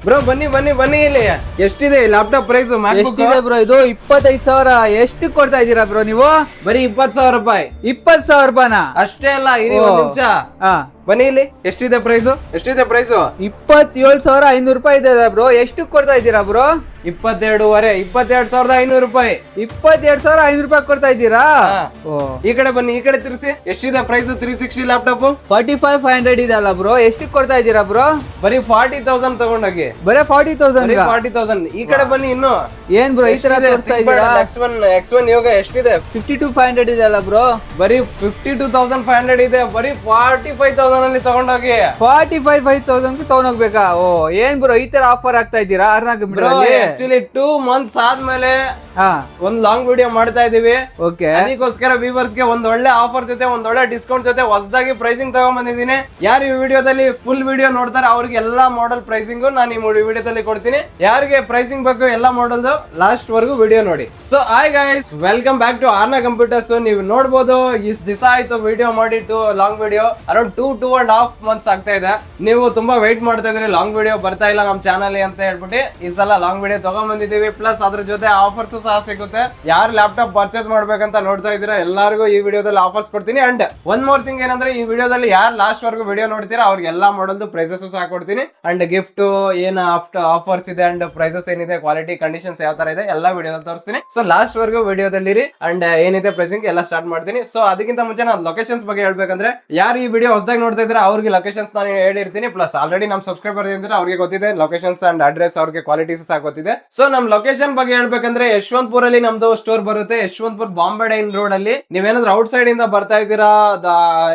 Bro ಬನ್ನಿ ಬನ್ನಿ ಬನ್ನಿ ಇಲ್ಲಿ ಎಷ್ಟಿದೆ ಲ್ಯಾಪ್ಟಾಪ್ ಪ್ರೈಸ್ ಎಷ್ಟಿದೆ ಬ್ರೋ ಇದು 25,000 ಎಷ್ಟು ಕೊಡ್ತಾ ಇದೀರಾ ಬ್ರೋ ನೀವು? ಬರೀ 20,000 ರೂಪಾಯಿ. 20,000 ರೂಪಾಯಿನಾ? ಅಷ್ಟೇ ಅಲ್ಲ, ಇರಿ ಒಂದ್ ನಿಮಿಷ. ಹಾ ಬನ್ನಿ ಇಲ್ಲಿ ಎಷ್ಟಿದೆ ಪ್ರೈಸ್? ಎಷ್ಟಿದೆ ಪ್ರೈಸ್? 27,500 ರೂಪಾಯಿ ಇದೆ ಬ್ರೋ. ಎಷ್ಟು ಕೊಡ್ತಾ ಇದ್ದೀರಾ ಬ್ರೋ? 22,500 ರೂಪಾಯಿ. 22,500 ರೂಪಾಯಿ ಕೊಡ್ತಾ ಇದ್ದೀರಾ? ಈ ಕಡೆ ಬನ್ನಿ, ಈ ಕಡೆ ತಿರ್ಸಿ. ಎಷ್ಟಿದೆ ಪ್ರೈಸ್ 360 ಲ್ಯಾಪ್ಟಾಪ್? 45,500 ಇದೆ ಅಲ್ಲ ಬ್ರೋ. ಎಷ್ಟು ಕೊಡ್ತಾ ಇದ್ದೀರಾ ಬ್ರೋ? ಬರೀ 40,000 ತಗೊಂಡೋಗಿ. ಬರೀ 40,000. 40,000. ಈ ಕಡೆ ಬನ್ನಿ ಇನ್ನು. ಏನ್ ಬ್ರೋ ಈ ತರ ತೋರಿಸ್ತಾ ಇದ್ದೀರಾ? X1 ಯೋಗ ಎಷ್ಟಿದೆ? 52,500 ಇದೆ ಅಲ್ಲ ಬ್ರೋ. ಬರೀ 52,500 ಇದೆ. ಬರೀ 45,000 ಅಲ್ಲಿ ತಗೊಂಡೋಗಿ. 45,500 ತಗೊಂಡೋಗ್ಬೇಕಾ? ಏನ್ ಬ್ರೋ ಈ ತರ ಆಫರ್ ಆಗ್ತಾ ಇದ್ದೀರಾ? ಆಕ್ಚುಲಿ 2 months ಆದ್ಮೇಲೆ ಒಂದ್ ಲಾಂಗ್ ವಿಡಿಯೋ ಮಾಡ್ತಾ ಇದೀವಿ. ಅದಕ್ಕೋಸ್ಕರ ವ್ಯೂವರ್ಸ್ ಗೆ ಒಂದ್ ಒಳ್ಳೆ ಆಫರ್ ಜೊತೆ ಒಂದ್ ಒಳ್ಳೆ ಡಿಸ್ಕೌಂಟ್ ಜೊತೆ ಹೊಸದಾಗಿ ಪ್ರೈಸಿಂಗ್ ತಗೊಂಡ್ ಬಂದಿದ್ದೀನಿ. ಯಾರು ಈ ವಿಡಿಯೋದಲ್ಲಿ ಫುಲ್ ವಿಡಿಯೋ ನೋಡ್ತಾರೆ ಅವ್ರಿಗೆ ಎಲ್ಲಾ ಮಾಡೆಲ್ ಪ್ರೈಸಿಂಗ್ ನಾನು ಈ ವಿಡಿಯೋದಲ್ಲಿ ಕೊಡ್ತೀನಿ. ಯಾರಿಗೆ ಪ್ರೈಸಿಂಗ್ ಬೇಕು ಎಲ್ಲಾ ಮಾಡೆಲ್ ಲಾಸ್ಟ್ ವರ್ಗು ವಿಡಿಯೋ ನೋಡಿ. So hi guys, welcome back to Arna computers. ನೀವು ನೋಡ್ಬೋದು ಇಷ್ಟು ದಿವಸ ಆಯ್ತು ವಿಡಿಯೋ ಮಾಡಿ, ಲಾಂಗ್ ವಿಡಿಯೋ ಅರೌಂಡ್ 2.5 months ಆಗ್ತಾ ಇದೆ. ನೀವು ತುಂಬಾ ವೇಟ್ ಮಾಡ್ತಾ ಇದ್ರಿ ಲಾಂಗ್ ವಿಡಿಯೋ ಬರ್ತಾ ಇಲ್ಲ ನಮ್ ಚಾನಲ್ ಅಂತ ಹೇಳ್ಬಿಟ್ಟು ಈ ಸಲ ಲಾಂಗ್ ವಿಡಿಯೋ ತಗೊಂಡ್ ಬಂದಿದ್ದೀವಿ. ಪ್ಲಸ್ ಅದ್ರ ಜೊತೆ ಆಫರ್ಸ್ ಸಹ ಸಿಗುತ್ತೆ. ಯಾರು ಲ್ಯಾಪ್ಟಾಪ್ ಪರ್ಚೇಸ್ ಮಾಡ್ಬೇಕಂತ ನೋಡ್ತಾ ಇದ್ದೀರಾ ಎಲ್ಲರಿಗೂ ಈ ವಿಡಿಯೋದಲ್ಲಿ ಆಫರ್ಸ್ ಕೊಡ್ತೀನಿ. ಅಂಡ್ ಒನ್ ಮೋರ್ ಥಿಂಗ್ ಏನಂದ್ರೆ ಈ ವಿಡಿಯೋದಲ್ಲಿ ಯಾರು ಲಾಸ್ಟ್ ವರ್ಗು ವಿಡಿಯೋ ನೋಡ್ತೀರಾ ಅವ್ರಿಗೆ ಎಲ್ಲಾ ಮಾಡೆಲ್ ಪ್ರೈಸಸ್ ಸಹ ಕೊಡ್ತೀನಿ. ಅಂಡ್ ಗಿಫ್ಟ್ ಏನ್ ಆಫರ್ಸ್ ಇದೆ ಅಂಡ್ ಪ್ರೈಸಸ್ ಏನಿದೆ, ಕ್ವಾಲಿಟಿ ಕಂಡೀಷನ್ಸ್ ಯಾವ ತರ ಇದೆ ಎಲ್ಲಾ ವಿಡಿಯೋದಲ್ಲಿ ತೋರಿಸ್ತೀನಿ. ಸೊ ಲಾಸ್ಟ್ ವರ್ಗು ವಿಡಿಯೋದಲ್ಲಿ ಇರಿ. ಅಂಡ್ ಏನಿದೆ ಪ್ರೈಸಿಂಗ್ ಎಲ್ಲ ಸ್ಟಾರ್ಟ್ ಮಾಡ್ತೀನಿ. ಸೊ ಅದಕ್ಕಿಂತ ಮುಂಚೆ ನಾನು ಲೊಕೇಶನ್ಸ್ ಬಗ್ಗೆ ಹೇಳ್ಬೇಕಂದ್ರೆ ಯಾರು ಈ ವಿಡಿಯೋ ಹೊಸದಾಗಿ ನೋಡ್ತಾ ಇದ್ರೆ ಅವ್ರಿಗೆ ಲೊಕೇಶನ್ಸ್ ನಾನು ಹೇಳಿರ್ತೀನಿ. ಪ್ಲಸ್ ಆಲ್ರೆಡಿ ನಮ್ ಸಬ್ಸ್ಕ್ರೈಬರ್ ಇದ್ರೆ ಅವ್ರಿಗೆ ಗೊತ್ತಿದೆ ಲೊಕೇಶನ್ಸ್ ಅಂಡ್ ಅಡ್ರೆಸ್, ಅವ್ರಿಗೆ ಕ್ವಾಲಿಟೀಸ್ ಸಹ ಗೊತ್ತಿದೆ. ಸೊ ನಮ್ ಲೊಕೇಶನ್ ಬಗ್ಗೆ ಹೇಳ್ಬೇಕಂದ್ರೆ ಯಶವಂತಪುರ ಅಲ್ಲಿ ನಮ್ದು ಸ್ಟೋರ್ ಬರುತ್ತೆ. ಯಶವಂತಪುರ ಬಾಂಬೆ ಡೈನ್ ರೋಡ್ ಅಲ್ಲಿ. ನೀವೇನಾದ್ರೂ ಔಟ್ ಸೈಡ್ ಇಂದ ಬರ್ತಾ ಇದ್ದೀರಾ,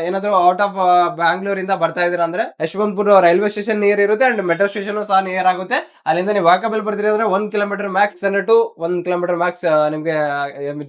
ಏನಾದ್ರು ಔಟ್ ಆಫ್ ಬ್ಯಾಂಗ್ಳೂರ್ ಇಂದ ಬರ್ತಾ ಇದೀರಾ ಅಂದ್ರೆ ಯಶವಂತಪುರ ರೈಲ್ವೆ ಸ್ಟೇಷನ್ ನಿಯರ್ ಇರುತ್ತೆ ಅಂಡ್ ಮೆಟ್ರೋ ಸ್ಟೇಷನ್ ಸಹ ನಿಯರ್ ಆಗುತ್ತೆ. ಅಲ್ಲಿಂದ ನೀವು ವಾಕಬಲ್ ಬರ್ತೀರಿ ಅಂದ್ರೆ 1 kilometre max to 1 kilometre max ನಿಮ್ಗೆ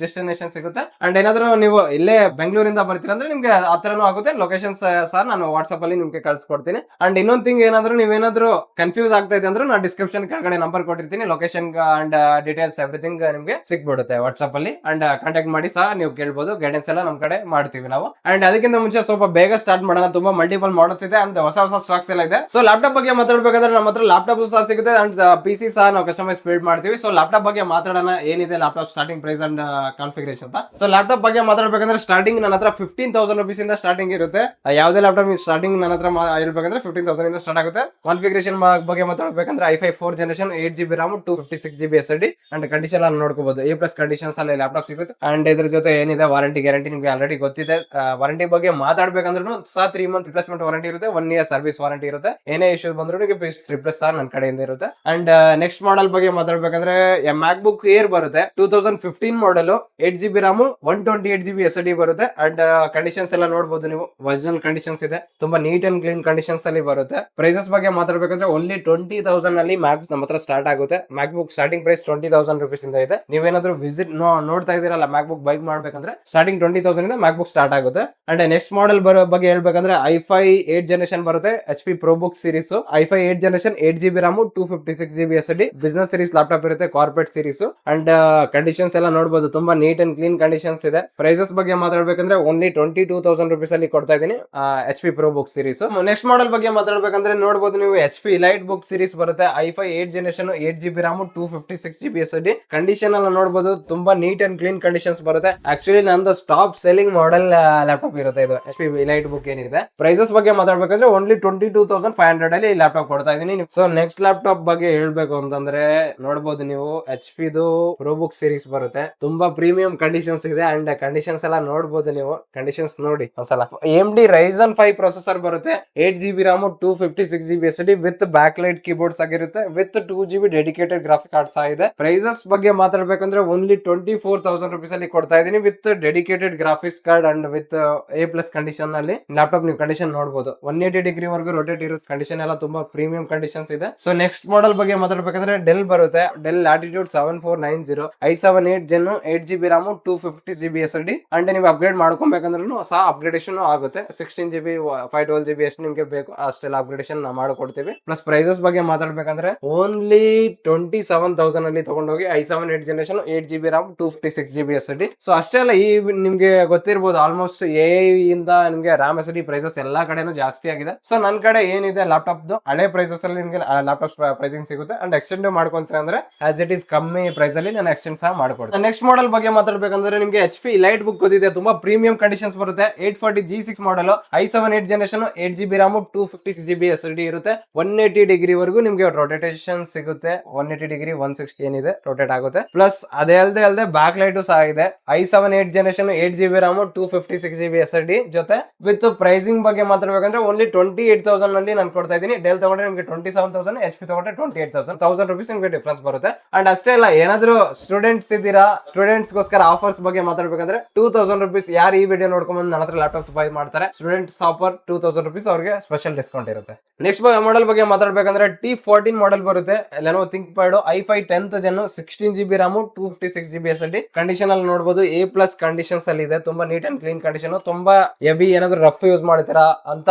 ಡೆಸ್ಟಿನೇಷನ್ ಸಿಗುತ್ತೆ. ಅಂಡ್ ಏನಾದ್ರು ನೀವು ಇಲ್ಲೇ ಬೆಂಗಳೂರಿಂದ ಬರ್ತೀರಾ ಅಂದ್ರೆ ನಿಮ್ಗೆ ಹತ್ರನೂ ಆಗುತ್ತೆ. ಲೊಕೇಶನ್ಸ್ ಸಹ ನಾನು ವಾಟ್ಸ್ಆಪ್ ಅಲ್ಲಿ ನಿಮ್ಗೆ ಕಳ್ಸಿಕೊಡ್ತೀನಿ. ಅಂಡ್ ಇನ್ನೊಂದ್ ಥಿಂಗ್ ಏನಾದ್ರು ನೀವೇನಾದ್ರು ಕನ್ಫ್ಯೂಸ್ ಆಗ್ತಾ ಇದೆ ಅಂದ್ರೆ ನಾನು ಡಿಸ್ಕ್ರಿಪ್ಷನ್ ಕೆಳಗಡೆ ನಂಬರ್ ಕೊಟ್ಟಿರ್ತೀನಿ. ಲೊಕೇಶನ್ ಅಂಡ್ ಡೀಟೇಲ್ಸ್ ಎವ್ರಿಥಿಂಗ್ ನಿಮ್ಗೆ ಸಿಕ್ಬಿಡುತ್ತೆ ವಾಟ್ಸ್ಆಪ್ ಅಲ್ಲಿ. ಅಂಡ್ ಕಾಂಟ್ಯಾಕ್ಟ್ ಮಾಡಿ ಸಹ ನೀವು ಕೇಳ್ಬೋದು. ಗೈಡೆನ್ಸ್ ಎಲ್ಲ ನಮ್ ಕಡೆ ಮಾಡ್ತೀವಿ ನಾವು. ಅಂಡ್ ಅದಕ್ಕಿಂತ ಮುಂಚೆ ಸ್ವಲ್ಪ ಬೇಗ ಸ್ಟಾರ್ಟ್ ಮಾಡೋಣ. ತುಂಬಾ ಮಲ್ಟಿಪಲ್ ಮಾಡಲ್ಸ್ ಇದೆ ಅಂಡ್ ಹೊಸ ಸ್ಟಾಕ್ಸ್ ಎಲ್ಲ ಇದೆ. ಸೊ ಲ್ಯಾಪ್ಟಾಪ್ ಬಗ್ಗೆ ಮಾತಾಡ್ಬೇಕಂದ್ರೆ ನಮ್ಮ ಹತ್ರ ಲ್ಯಾಪ್ಟಾಪ್ ಸಹ ಸಿಗುತ್ತೆ ಅಂಡ್ PC ಸಹ ನಾವು ಕಸ್ಟಮೈಸ್ ಬಿಲ್ಡ್ ಮಾಡ್ತೀವಿ. ಸೊ ಲ್ಯಾಪ್ಟಾಪ್ ಬಗ್ಗೆ ಮಾತಾಡೋಣ. ಏನಿದೆ laptop starting price and configuration ಅಂತ. ಸೊ ಲ್ಯಾಪ್ಟಾಪ್ ಬಗ್ಗೆ ಮಾತಾಡ್ಬೇಕಂದ್ರೆ ಸ್ಟಾರ್ಟಿಂಗ್ ನನ್ನ ಹತ್ರ 15,000 rupees ಇಂದ ಸ್ಟಾರ್ಟಿಂಗ್ ಇರುತ್ತೆ. ಯಾವುದೇ ಲ್ಯಾಪ್ಟಾಪ್ ಸ್ಟಾರ್ಟಿಂಗ್ ನನ್ನ ಹತ್ರ ಹೇಳ್ಬೇಕಂದ್ರೆ 15,000 ಇಂದ ಸ್ಟಾರ್ಟ್ ಆಗುತ್ತೆ. ಕಾನ್ಫಿಗರೇಷನ್ ಬಗ್ಗೆ ಮಾತಾಡ್ಬೇಕಂದ್ರೆ i5 4th generation 8GB RAM 256GB SSD and condition ಅನ್ನು ನೋಡ್ಕೋಬಹುದು. A+ ಕಂಡೀಷನ್ಸ್ ಅಲ್ಲಿ ಲ್ಯಾಪ್ಟಾಪ್ ಸಿಗುತ್ತೆ. ಅಂಡ್ ಇದ್ರ ಜೊತೆ ಏನಿದೆ ವಾರಂಟಿ ಗ್ಯಾರಂಟಿ ನಿಮ್ಗೆ ಆಲ್ರೆಡಿ ಗೊತ್ತಿದೆ. ವಾರಂಟಿ ಬಗ್ಗೆ ಮಾತಾಡ್ಬೇಕಂದ್ರೂ ಸಹ 3 months ರಿಪ್ಲೇಸ್ಮೆಂಟ್ ವಾರಂಟಿ ಇರುತ್ತೆ. 1 year ಸರ್ವಿಸ್ ವಾರಂಟಿ ಇರುತ್ತೆ. ಏನೇ ಇಶ್ಯೂಸ್ ಬಂದ್ರು ರಿಪ್ಲೇಸ್ ಸಹ ನನ್ನ ಕಡೆಯಿಂದ ಇರುತ್ತೆ. ಅಂಡ್ ನೆಕ್ಸ್ಟ್ ಮಾಡೆಲ್ ಬಗ್ಗೆ ಮಾತಾಡ್ಬೇಕಂದ್ರೆ MacBook Air ಬರುತ್ತೆ. 2015 model 8GB RAM 128GB SSD ಬರುತ್ತೆ. ಅಂಡ್ ಕಂಡೀಷನ್ಸ್ ಎಲ್ಲ ನೋಡಬಹುದು ನೀವು. ಒರಿಜಿನಲ್ ಕಂಡೀಷನ್ಸ್ ಇದೆ. ತುಂಬಾ ನೀಟ್ ಅಂಡ್ ಕ್ಲೀನ್ ಕಂಡೀಷನ್ಸ್ ಅಲ್ಲಿ ಬರುತ್ತೆ. ಪ್ರೈಸಸ್ ಬಗ್ಗೆ ಮಾತಾಡ್ಬೇಕಂದ್ರೆ ಓನ್ಲಿ 20,000 ಅಲ್ಲಿ ಮ್ಯಾಕ್ಸ್ ನಮ್ಮ ಹತ್ರ ಸ್ಟಾರ್ಟ್ ಆಗುತ್ತೆ. MacBook ಸ್ಟಾರ್ಟಿಂಗ್ ಪ್ರೈಸ್ 20,000 rupees ಇಂದ ಇದೆ. ನೀವೇನಾದ್ರೂ ವಿಸಿಟ್ ನೋಡ್ತಾ ಇದೀರಲ್ಲ MacBook ಬೈ ಮಾಡ್ಬೇಕಂದ್ರೆ ಸ್ಟಾರ್ಟಿಂಗ್ 20,000 ಇಂದ MacBook ಸ್ಟಾರ್ಟ್ ಆಗುತ್ತೆ. ಅಂಡ್ ನೆಕ್ಸ್ಟ್ ಮಾಡೆಲ್ ಬಗ್ಗೆ ಹೇಳ್ಬೇಕಂದ್ರೆ i5 8th generation ಬರುತ್ತೆ. HP ProBook series i5 8th generation 8GB RAM 256GB SSD business series laptop ಇರುತ್ತೆ. ಕಾರ್ಪೊರೇಟ್ ಸೀರೀಸ್ ಅಂಡ್ ಕಂಡೀಷನ್ಸ್ ಎಲ್ಲ ನೋಡಬಹುದು. ತುಂಬಾ ನೀಟ್ ಅಂಡ್ ಕ್ಲೀನ್ ಕಂಡೀಷನ್ಸ್ ಇದೆ. ಪ್ರೈಸಸ್ ಬಗ್ಗೆ ಮಾತಾಡ್ಬೇಕಂದ್ರೆ ಓನ್ಲಿ 22,000 rupees ಅಲ್ಲಿ ಕೊಡ್ತಾ ಇದೀನಿ HP ProBook series. Next model ಬಗ್ಗೆ ಮಾತಾಡ್ಬೇಕಂದ್ರೆ ನೋಡಬಹುದು ನೀವು HP Elite Book ಸೀರೀಸ್ ಬರುತ್ತೆ. i5 8th generation 8GB RAM 256GB SSD condition ಎಲ್ಲ ನೋಡಬಹುದು. ತುಂಬಾ ನೀಟ್ ಅಂಡ್ ಕ್ಲೀನ್ ಕಂಡೀಷನ್ಸ್ ಬರುತ್ತೆ. ಆಕ್ಚುಲಿ ನಂದು ಟಾಪ್ ಸೆಲ್ಲಿಂಗ್ ಮಾಡೆಲ್ ಲ್ಯಾಪ್ಟಾಪ್ ಇರುತ್ತೆ ಇದು HP Elite Book ಏನಿದೆ. ಪ್ರೈಸಸ್ ಬಗ್ಗೆ ಮಾತಾಡ್ಬೇಕಂದ್ರೆ ಓನ್ಲಿ 22,500 ಅಲ್ಲಿ ಲ್ಯಾಪ್ಟಾಪ್ ಕೊಡ್ತಾ ಇದೀನಿ. ಸೊ ನೆಕ್ಸ್ಟ್ ಲ್ಯಾಪ್ಟಾಪ್ ಬಗ್ಗೆ ಹೇಳ್ಬೇಕು ಅಂತಂದ್ರೆ ನೋಡಬಹುದು ನೀವು HP ದು ProBook ಸೀರೀಸ್ ಬರುತ್ತೆ. ತುಂಬಾ ಪ್ರೀಮಿಯಂ ಕಂಡೀಷನ್ಸ್ ಇದೆ ಅಂಡ್ ಕಂಡೀಷನ್ಸ್ ಎಲ್ಲ ನೋಡಬಹುದು ನೀವು. ಕಂಡೀಷನ್ಸ್ ನೋಡಿ ಒಂದ್ಸಲ. AMD Ryzen 5 ಪ್ರೊಸೆಸರ್ ಬರುತ್ತೆ. 8GB RAM 256GB SSD with back light keyboards ಆಗಿರುತ್ತೆ. With 2GB dedicated graphics card ಸಹ ಇದೆ. ಪ್ರೈಸಸ್ ಬಗ್ಗೆ ಮಾತಾಡ್ಬೇಕಂದ್ರೆ ಓನ್ಲಿ 24,000 rupees ಅಲ್ಲಿ ಕೊಡ್ತಾ ಇದೀನಿ with dedicated graphics card and with A+ condition ಅಲ್ಲಿ ಲ್ಯಾಪ್ಟಾಪ್ ನೀವು ಕಂಡೀಷನ್ ನೋಡಬಹುದು. 180 ಡಿಗ್ರಿ ವರೆಗೂ ರೊಟೇಟ್ ಇರುತ್ತೆ. ಕಂಡೀಷನ್ ಎಲ್ಲ ತುಂಬಾ ಪ್ರೀಮಿಯಂ ಕಂಡೀಷನ್ಸ್ ಇದೆ. ಸೊ ನೆಕ್ಸ್ಟ್ ಮಾಡೆಲ್ ಬಗ್ಗೆ ಮಾತಾಡ್ಬೇಕಂದ್ರೆ ಡೆಲ್ ಬರುತ್ತೆ. Del Latitude 7490 i7 8th Gen 8GB RAM 250GB SSD and ನೀವು ಅಪ್ಗ್ರೇಡ್ ಮಾಡ್ಕೊಬೇಕಂದ್ರೂ ಸಹ ಅಪ್ಗ್ರೇಡೇಷನ್ ಆಗುತ್ತೆ. 16GB 512GB ಎಷ್ಟು ನಿಮ್ಗೆ ಬೇಕು ಅಷ್ಟೆಲ್ಲ ಅಪ್ಗ್ರೇಡೇಷನ್ ನಾವು ಮಾಡ್ಕೊಡ್ತೀವಿ. ಪ್ಲಸ್ ಪ್ರೈಸಸ್ ಬಗ್ಗೆ ಮಾತಾಡ್ಬೇಕಂದ್ರೆ ಓನ್ಲಿ 27,000 ಅಲ್ಲಿ ತಗೊಂಡೋಗಿ i7 8 generation 8GB RAM 256GB SSD. So ಅಷ್ಟೇ ಅಲ್ಲ, ಈ ನಿಮ್ಗೆ ಗೊತ್ತಿರ್ಬೋದು ಆಲ್ಮೋಸ್ಟ್ ಇಂದ ನಿಮ್ಗೆ RAM SSD ಪ್ರೈಸಸ್ ಎಲ್ಲಾ ಕಡೆನೂ ಜಾಸ್ತಿ ಆಗಿದೆ. ಸೊ ನನ್ ಕಡೆ ಏನಿದೆ ಲ್ಯಾಪ್ಟಾಪ್ ಹಳೆ ಪ್ರೈಸಸ್ ಅಲ್ಲಿ ನಿಮ್ಗೆ ಲ್ಯಾಪ್ಟಾಪ್ ಪ್ರೈಸಿಂಗ್ ಸಿಗುತ್ತೆ ಅಂಡ್ ಎಕ್ಸ್ಟೆಂಡ್ ಮಾಡ್ಕೊಂತೀರ ಅಂದ್ರೆ ಆಸ್ ಇಟ್ ಈಸ್ ಕಮ್ಮಿ ಪ್ರೈಸ್ ಅಲ್ಲಿ ನಾನು ಎಕ್ಸ್ಟೆಂಡ್ ಸಹ ಮಾಡ್ಕೊಡ್ತೀನಿ. ನೆಕ್ಸ್ಟ್ ಮಾಡೆಲ್ ಬಗ್ಗೆ ಮಾತಾಡ್ಬೇಕಂದ್ರೆ ನಿಮ್ಗೆ HP ಲೈಟ್ ಬುಕ್ ಗೊತ್ತಿದೆ, ತುಂಬಾ ಪ್ರೀಮಿಯಂ ಕಂಡೀಷನ್ಸ್ ಬರುತ್ತೆ. 840G6 ಮಾಡಲ್, i7 8 generation, 8GB RAM 256GB SSD ಇರುತ್ತೆ. 180 ಡಿಗ್ರಿ ವರೆಗೂ ನಿಮ್ಗೆ ರೊಟೇಷನ್ ಸಿಗುತ್ತೆ. 180 ಡಿಗ್ರಿ 160 ಏನಿದೆ ರೊಟೇಟ್ ಆಗುತ್ತೆ. ಪ್ಲಸ್ ಅದೇ ಅಲ್ಲದೆ ಬ್ಯಾಕ್ ಲೈಟ್ ಸಹ ಇದೆ. i7 8 generation, 8GB RAM 256GB SSD ಜೊತೆ ವಿತ್ ಪ್ರೈಸಿಂಗ್ ಬಗ್ಗೆ ಮಾತಾಡ್ಬೇಕಂದ್ರೆ ಓನ್ಲಿ 28,000 ನಲ್ಲಿ ನಾನು ಕೊಡ್ತಾ ಇದ್ದೀನಿ. ಡೆಲ್ ತಗೊಂಡ್ರೆ ನಿಮ್ಗೆ 27,000, HP ತಗೊಂಡ್ರೆ 28,000, 1000 rupees ನಿಮ್ಗೆ ಡಿಫ್ರೆನ್ಸ್ ಬರುತ್ತೆ. ಅಂಡ್ ಅಷ್ಟೇ ಅಲ್ಲ, ಏನಾದ್ರು ಸ್ಟೂಡೆಂಟ್ಸ್ ಇದ್ದೀರಾ, ಸ್ಟೂಡೆಂಟ್ಸ್ ಗೋಸ್ಕರ ಆಫರ್ಸ್ ಬಗ್ಗೆ ಮಾತಾಡ್ಬೇಕಂದ್ರೆ 2,000 rupees ಯಾರು ಈ ವಿಡಿಯೋ ನೋಡ್ಕೊಂಡ್ ನನ್ನ ಹತ್ರ ಲ್ಯಾಪ್ಟಾಪ್ ಬೈ ಮಾಡ್ತಾರೆ, ಸ್ಟೂಡೆಂಟ್ಸ್ ಆಫರ್ 2,000 rupees ಅವ್ರಿಗೆ ಸ್ಪೆಷಲ್ ಡಿಸ್ಕೌಂಟ್ ಇರುತ್ತೆ. ನೆಕ್ಸ್ಟ್ ಮಾಡೆಲ್ ಬಗ್ಗೆ ಮಾತಾಡ್ಬೇಕಂದ್ರೆ T14 ಮಾಡೆಲ್ ಬರುತ್ತೆ. Lenovo ThinkPad i5 10th gen 16GB RAM 256GB SSD. Condition ಅಲ್ಲಿ ನೋಡಬಹುದು A+ ಕಂಡೀಷನ್ಸ್ ಅಲ್ಲಿ ಇದೆ. ತುಂಬಾ ನೀಟ್ ಅಂಡ್ ಕ್ಲೀನ್ ಕಂಡೀಷನ್. ತುಂಬಾ ಹೆವಿ ಏನಾದ್ರು ರಫ್ ಯೂಸ್ ಮಾಡ್ತೀರಾ ಅಂತ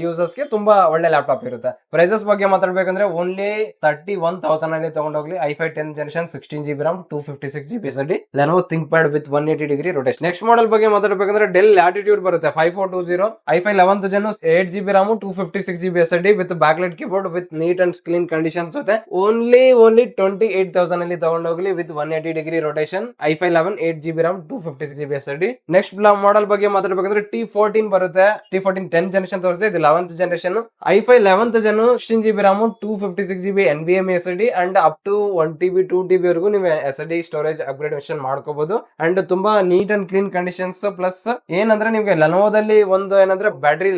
ಯೂಸರ್ಸ್ ಗೆ ತುಂಬಾ ಒಳ್ಳೆ ಲ್ಯಾಪ್ಟಾಪ್ ಇರುತ್ತೆ. ಪ್ರೈಸಸ್ ಬಗ್ಗೆ ಮಾತಾಡ್ಬೇಕಂದ್ರೆ ಓನ್ಲಿ 31,000 ಅಲ್ಲಿ ತಗೊಂಡೋಗ್ಲಿ i5 10th generation 16GB RAM 256GB SSD Lenovo ThinkPad with 180 degree rotation. Next model ಬಗ್ಗೆ ಮಾತಾಡ್ಬೇಕಂದ್ರೆ ಡೆಲ್ ಲ್ಯಾಟಿಟ್ಯೂಡ್ ಬರುತ್ತೆ 5420 i5 11th gen 8GB RAM 256GB SSD with backlight keyboard with neat and clean conditions ಜೊತೆ only 28,000 ಅಲ್ಲಿ ತಗೊಂಡೋಗ್ಲಿ with 180 degree rotation i5 11 8GB RAM 256GB SSD. Next model ಬಗ್ಗೆ ಮಾತಾಡ್ಬೇಕಂದ್ರೆ T14 ಬರುತ್ತೆ. T14 10th generation ತೋರಿಸಿದೆ, ಇದು 11th generation i5 11th gen 16GB RAM 256GB NVMe SSD and up to 1TB 2TB ವರೆಗೂ ನೀವು SSD storage upgradation ಮಾಡ್ಕೋಬಹುದು. And ತುಂಬಾ neat and clean conditions. Plus ಏನಂದ್ರೆ ನಿಮ್ಗೆ ಲೆನೋವೋದಲ್ಲಿ ಒಂದು ಏನಂದ್ರೆ ಬ್ಯಾಟ್ರಿ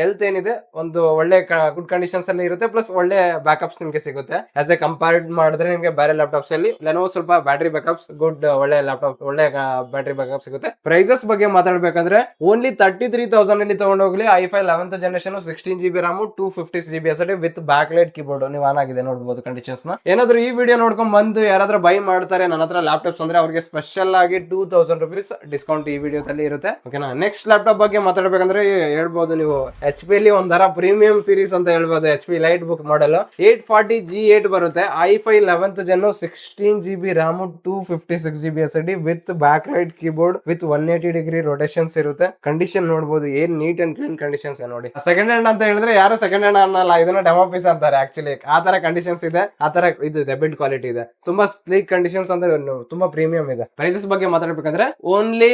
ಹೆಲ್ತ್ ಏನಿದೆ ಒಂದು ಒಳ್ಳೆ ಗುಡ್ ಕಂಡೀಷನ್ಸ್ ಅಲ್ಲಿ ಇರುತ್ತೆ. ಪ್ಲಸ್ ಒಳ್ಳೆ ಬ್ಯಾಕಪ್ಸ್ ನಿಮ್ಗೆ ಸಿಗುತ್ತೆ. ಆಸ್ ಎ ಕಂಪೇರ್ ಮಾಡಿದ್ರೆ ನಿಮ್ಗೆ ಬೇರೆ ಲ್ಯಾಪ್ಟಾಪ್ಸ್ ಅಲ್ಲಿ ಲೆನೋವೋ ಸ್ವಲ್ಪ ಬ್ಯಾಟ್ರಿ ಬ್ಯಾಕಪ್ಸ್ ಗುಡ್, ಒಳ್ಳೆ ಲ್ಯಾಪ್ಟಾಪ್ ಒಳ್ಳೆ ಬ್ಯಾಟ್ರಿ ಬ್ಯಾಕಪ್ ಸಿಗುತ್ತೆ. ಪ್ರೈಸಸ್ ಬಗ್ಗೆ ಮಾತಾಡ್ಬೇಕಂದ್ರೆ ಓನ್ಲಿ 33,000 ಅಲ್ಲಿ ತಗೊಂಡೋಗ್ಲಿ i5 11th generation 16GB RAM 256GB SSD with back light keyboard. ನೀವು ಆನ್ ಆಗಿದೆ ನೋಡಬಹುದು ಕಂಡೀಷನ್ಸ್ ನ. ಏನಾದ್ರು ಈ ವಿಡಿಯೋ ನೋಡ್ಕೊಂಡ್ ಬಂದು ಯಾರಾದ್ರೂ ಬೈ ಮಾಡ್ತಾರೆ ನನ್ನ ಹತ್ರ ಲ್ಯಾಪ್ಟಾಪ್ಸ್ ಅಂದ್ರೆ ಅವ್ರಿಗೆ ಸ್ಪೆಷಲ್ ಆಗಿ 2,000 rupees ಡಿಸ್ಕೌಂಟ್ ಈ ವಿಡಿಯೋದಲ್ಲಿ ಇರುತ್ತೆ. ಓಕೆನಾ. ನೆಕ್ಸ್ಟ್ ಲ್ಯಾಪ್ಟಾಪ್ ಬಗ್ಗೆ ಮಾತಾಡ್ಬೇಕಂದ್ರೆ ಹೇಳ್ಬೋದು ನೀವು HP ಅಲ್ಲಿ ಒಂದರ ಪ್ರೀಮಿಯಂ ಸೀರೀಸ್ ಅಂತ ಹೇಳ್ಬೋದು. HP ಲೈಟ್ ಬುಕ್ ಮಾಡಲ್ 840G8 ಬರುತ್ತೆ. i5 11th gen 16GB RAM 256GB SSD with back light keyboard with 180 degree rotations ಇರುತ್ತೆ. ಕಂಡೀಷನ್ ನೋಡಬಹುದು ಏನ್ ನೀಟ್ ಅಂಡ್ ಕ್ಲೀನ್ ಕಂಡೀಷನ್ಸ್ ನೋಡಿ. ಸೆಕೆಂಡ್ ಹ್ಯಾಂಡ್ ಅಂತ ಹೇಳಿದ್ರೆ ಯಾರು ಸೆಕೆಂಡ್ ಹ್ಯಾಂಡ್ ಅನ್ನಲ್ಲ, ಇದನ್ನ ಡೆಮೋ ಪೀಸ್ ಅಂತಾರೆ. ಆಕ್ಚುಲಿ ಆ ತರ ಕಂಡೀಷನ್ಸ್ ಇದೆ, ಆ ತರ ಇದು ಇದೆ, ಬಿಲ್ಡ್ ಕ್ವಾಲಿಟಿ ಇದೆ, ತುಂಬಾ ಸ್ಲೀಕ್ ಕಂಡೀಷನ್ಸ್ ಅಂದ್ರೆ ತುಂಬಾ ಪ್ರೀಮಿಯಂ ಇದೆ. ಪ್ರೈಸಸ್ ಬಗ್ಗೆ ಮಾತಾಡ್ಬೇಕಂದ್ರೆ ಓನ್ಲಿ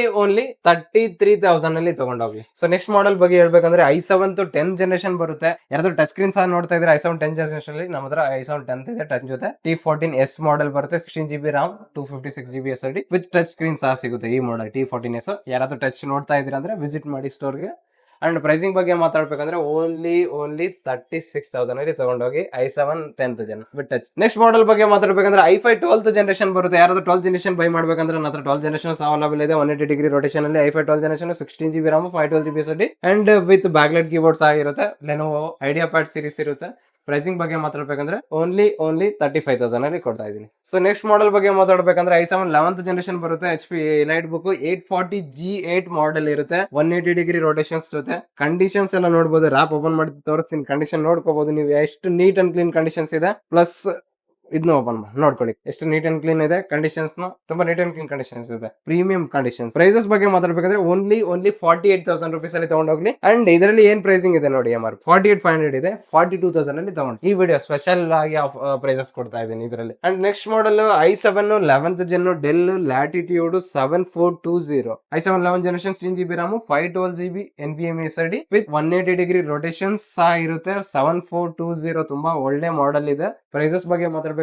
33,000 ಅಲ್ಲಿ ತಗೊಂಡೋಗ್ಲಿ. ಸೊ ನೆಕ್ಸ್ಟ್ ಮಾಡೆಲ್ ಬಗ್ಗೆ ಹೇಳ್ಬೇಕಂದ್ರೆ i7 10th generation ಬರುತ್ತೆ. ಯಾರಾದ್ರೂ ಟಚ್ ಸ್ಕ್ರೀನ್ ಸಹ ನೋಡ್ತಾ ಇದ್ರೆ i7 10th generation ಅಲ್ಲಿ ನಮ್ಮ ಹತ್ರ i7 10th ಇದೆ ಟಚ್ ಜೊತೆ. T14s ಮಾಡೆಲ್ ಬರುತ್ತೆ 16GB RAM 256GB SSD with touch screen ಸಹ ಸಿಗುತ್ತೆ ಈ ಮಾಡೆಲ್ T14s. ಯಾರಾದ್ರೂ ಟಚ್ ನೋಡ್ತಾ ಇದ್ರೆ ಅಂದ್ರೆ ವಿಸಿಟ್ ಮಾಡಿ ಸ್ಟೋರ್ಗೆ. ಅಂಡ್ ಪ್ರೈಸಿಂಗ್ ಬಗ್ಗೆ ಮಾತಾಡ್ಬೇಕಂದ್ರೆ ಓನ್ಲಿ 36,000 ಅಲ್ಲಿ ತಗೊಂಡೋಗಿ i7 10th gen with touch. Next model ಬಗ್ಗೆ ಮಾತಾಡ್ಬೇಕಂದ್ರೆ i5 12th generation ಬರುತ್ತೆ. ಯಾರಾದ್ರೂ 12th generation ಬೈ ಮಾಡ್ಬೇಕಂದ್ರೆ ನನ್ನ ಹತ್ರ 12th generation ಅವೈಲೇಬಲ್ ಇದೆ. 180 degree rotation ಅಲ್ಲಿ i5 12th generation 16GB RAM 512GB SSD and with backlight keyboards ಆಗಿರುತ್ತೆ. Lenovo IdeaPad ಸೀರೀಸ್ ಇರುತ್ತೆ. ಪ್ರೈಸಿಂಗ್ ಬಗ್ಗೆ ಮಾತಾಡ್ಬೇಕಂದ್ರೆ ಓನ್ಲಿ 35,000 ಅಲ್ಲಿ ಕೊಡ್ತಾ ಇದೀನಿ. ಸೊ ನೆಕ್ಸ್ಟ್ ಮಾಡೆಲ್ ಬಗ್ಗೆ ಮಾತಾಡ್ಬೇಕಂದ್ರೆ i7 11th generation ಬರುತ್ತೆ. HP light book 840G8 model ಇರುತ್ತೆ. 180 degree rotations ಜೊತೆ. ಕಂಡೀಷನ್ಸ್ ಎಲ್ಲ ನೋಡಬಹುದು. ರ್ಯಾಪ್ ಓಪನ್ ಮಾಡಿ ತೋರಿಸ್ತೀನಿ, ಕಂಡೀಷನ್ ನೋಡ್ಕೋಬಹುದು ನೀವು ಎಷ್ಟು ನೀಟ್ ಅಂಡ್ ಕ್ಲೀನ್ ಕಂಡೀಷನ್ಸ್ ಇದೆ. ಪ್ಲಸ್ ಇದನ್ನ ಓಪನ್ ಮಾಡಿ ನೋಡ್ಕೊಳ್ಳಿ ಎಷ್ಟು ನೀಟ್ ಅಂಡ್ ಕ್ಲೀನ್ ಇದೆ. ಕಂಡೀಷನ್ಸ್ ತುಂಬಾ ನೀಟ್ ಅಂಡ್ ಕ್ಲೀನ್ ಕಂಡೀಷನ್ಸ್ ಇದೆ, ಪ್ರೀಮಿಯಂ ಕಂಡೀಷನ್ಸ್. ಪ್ರೈಸಸ್ ಬಗ್ಗೆ ಮಾತಾಡ್ಬೇಕಂದ್ರೆ ಓನ್ಲಿ 48,000 rupees ಅಲ್ಲಿ ತಗೊಂಡೋಗ್ಲಿ. ಅಂಡ್ ಇದರಲ್ಲಿ ಏನ್ ಪ್ರೈಸಿಂಗ್ ಇದೆ ನೋಡಿ, MR 48,500 ಇದೆ. 42,000 ಅಲ್ಲಿ ತಗೊಂಡು ಈ ವಿಡಿಯೋ ಸ್ಪೆಷಲ್ ಆಗಿ ಪ್ರೈಸಸ್ ಕೊಡ್ತಾ ಇದ್ದೀನಿ ಇದರಲ್ಲಿ. And next model i7 11th gen del latitude 7420 i7 11th generation 16GB RAM 512GB NVMe SSD with 180 degree rotations ಸಹ ಇರುತ್ತೆ. 7420 ತುಂಬಾ ಒಳ್ಳೆ ಮಾಡೆಲ್ ಇದೆ. ಪ್ರೈಸಸ್ ಬಗ್ಗೆ ಮಾತಾಡ್ಬೇಕಂದ್ರೆ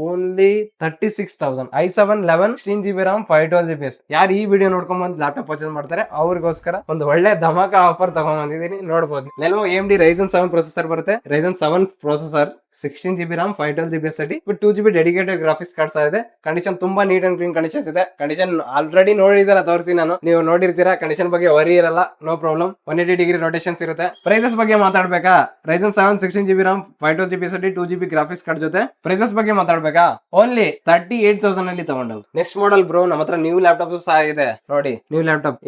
only 36,000 i7 11 16GB RAM 512GB. ಯಾರು ಈ ವಿಡಿಯೋ ನೋಡ್ಕೊಂಡ್ ಬಂದು ಲ್ಯಾಪ್ಟಾಪ್ ಪರ್ಚೇಸ್ ಮಾಡ್ತಾರೆ ಅವ್ರಿಗೋಸ್ಕರ ಒಂದು ಒಳ್ಳೆ ಧಮಾಕ ಆಫರ್ ತಗೊಂಡ್ ಬಂದಿದ್ದೀನಿ, ನೋಡಬಹುದು. Lenovo AMD Ryzen 7 ಪ್ರೊಸೆಸರ್ ಬರುತ್ತೆ. Ryzen 7 processor 16GB RAM 512GB SSD with 2GB dedicated graphics cards ಇದೆ. ಕಂಡೀಷನ್ ತುಂಬಾ ನೀಟ್ ಅಂಡ್ ಕ್ಲೀನ್ ಕಂಡೀಷನ್ಸ್ ಇದೆ. ಕಂಡೀಷನ್ ಆಲ್ರೆಡಿ ನೋಡಿದಾರ, ತೋರಿಸ್ತೀನಿ ನಾನು, ನೀವು ನೋಡಿರ್ತೀರಾ. ಕಂಡೀಷನ್ ಬಗ್ಗೆ ವರಿ ಇರಲ್ಲ, ನೋ ಪ್ರಾಬ್ಲಮ್. 180 degree rotations ಇರುತ್ತೆ. ಪ್ರೈಸಸ್ ಬಗ್ಗೆ ಮಾತಾಡ್ಬೇಕಾ, Ryzen 7 16GB RAM 512GB SSD 2GB graphics card ಜೊತೆ. ಪ್ರೈಸಸ್ ಬಗ್ಗೆ ಬಗ್ಗೆ ಮಾತಾಡ್ಬೇಕಾ, ಓನ್ಲಿ 38,000 ಅಲ್ಲಿ ತಗೊಂಡು. ನೆಕ್ಸ್ಟ್ ಮಾಡಲ್ ಬ್ರೋ, ನಮ್ಮ ಹತ್ರ ನ್ಯೂ ಲ್ಯಾಪ್ಟಾಪ್ ಸಹ ಇದೆ ನೋಡಿ. ನ್ಯೂ ಲ್ಯಾಪ್ಟಾಪ್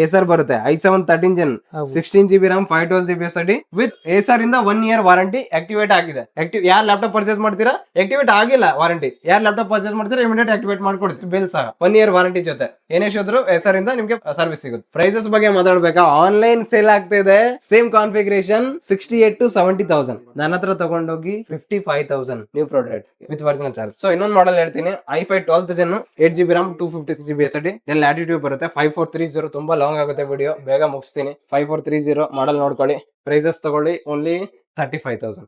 ಏಸರ್ ಬರುತ್ತೆ, i7 13 Gen, 16 GB RAM, 512 GB SSD with Acer ಇಂದ 1 year ವಾರಂಟಿ ಆಕ್ಟಿವೇಟ್ ಆಗಿದೆ. ಯಾರ್ ಲ್ಯಾಪ್ಟಾಪ್ ಪರ್ಚೇಸ್ ಮಾಡ್ತೀರಾ, ಆಕ್ಟಿವೇಟ್ ಆಗಿಲ್ಲ ವಾರಂಟಿ, ಯಾರ್ ಲ್ಯಾಪ್ಟಾಪ್ ಪರ್ಚೇಸ್ ಮಾಡ್ತೀರಾ ಇಮಿಡಿಯೇಟ್ ಆಕ್ಟಿವೇಟ್ ಮಾಡ್ಕೊಡ್ತೀವಿ. ಬಿಲ್ ಸಹ 1 year ವಾರಂಟಿ ಜೊತೆ ಏನೇ ಶೋದ್ರು ಹೆಸರಿಂದ ನಿಮ್ಗೆ ಸರ್ವಿಸ್ ಸಿಗುತ್ತೆ. ಪ್ರೈಸಸ್ ಬಗ್ಗೆ ಮಾತಾಡ್ಬೇಕಾ, ಆನ್ಲೈನ್ ಸೇಲ್ ಆಗ್ತಿದೆ, ಸೇಮ್ ಕಾನ್ಫಿಗರೇಷನ್ 68 to 70,000. ನನ್ನ ಹತ್ರ ತಗೊಂಡೋಗಿ 55,000 new product with original charge. So ಇನ್ನೊಂದು ಮಾಡಲ್ ಹೇಳ್ತೀನಿ, i5 12th Gen, 8 GB RAM, 256 GB SSD, latitude ಬರುತ್ತೆ. 5430, ತುಂಬಾ ಲಾಂಗ್ ಆಗುತ್ತೆ ವಿಡಿಯೋ, ಬೇಗ ಮುಗಿಸ್ತೀನಿ. 5430 ಮಾಡಲ್ ನೋಡ್ಕೊಳ್ಳಿ. ಪ್ರೈಸಸ್ ತಗೊಳ್ಳಿ, ಓನ್ಲಿ 35,000.